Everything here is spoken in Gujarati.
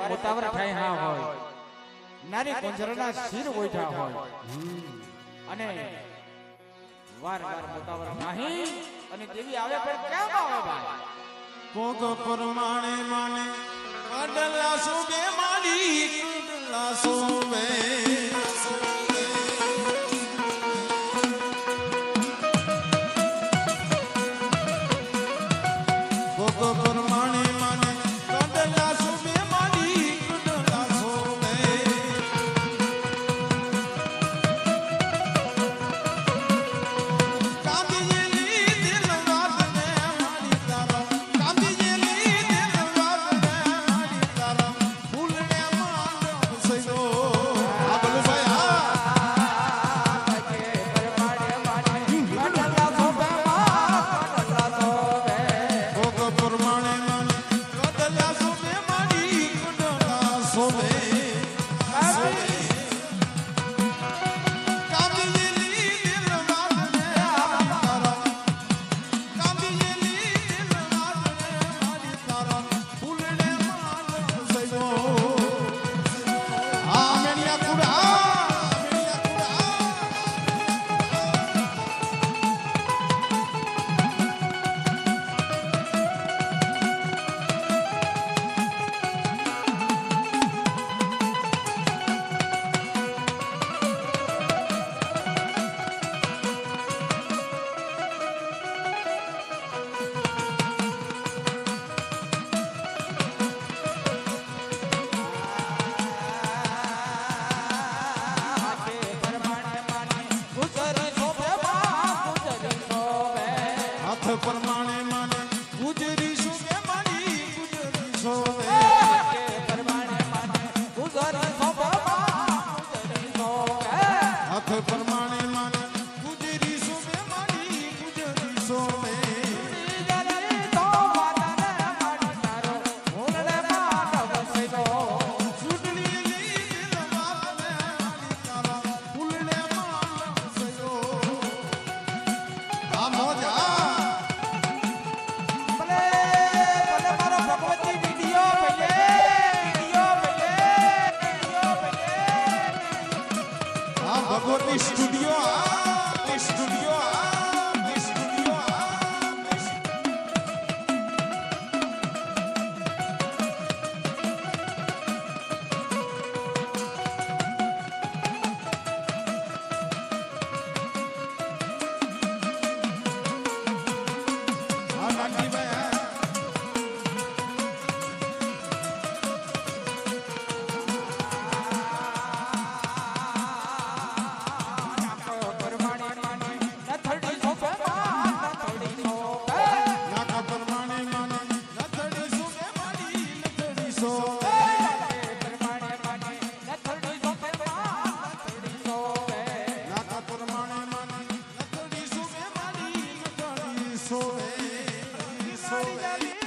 મોતાવર થાય હા હોય નારી કોંજરના શિર ઓઢા હોય અને વાર મોતાવર નહીં અને દેવી આવે પણ કેમ આવે ભાઈ પોગ પરમાણે માને કડલા સુબે માડી કડલા સુબે પોગ પરમાણે માને કડલા સુબે માડી કડલા સુબે કાંદીયેલી દિલ વાત ને મારી તારા કાંદીયેલી દિલ વાત ને મારી તારા ફૂલને માનવ સયો આ બોલો ભાઈ હા ભોગ પ્રમાણે માને કડલા સોબે માડી કડલા સોબે કાંદીયેલી દિલ વાત ને મારી તારા કાંદીયેલી દિલ વાત ને મારી તારા ફૂલને માનવ સયો આ મેનિયા કુડા હાથ પ્રમાણે માને ગુજરી સુબે માડી ગુજરી સોબે હાથ પ્રમાણે માને ગુજરી સુબે માડી ગુજરી સોબે સુડલી દિલ વાત ને મારી તારા ફૂલને માનવ સયો આ મોજા ભગવતી સ્ટુડિયો સ્ટુડિયો હા કાંતિભાઈ નાકા પ્રમાણે માને લથડી સુબે માડી લથડી સોબે નાકા પ્રમાણે માને લથડી સુબે માડી લથડી સોબે સોબે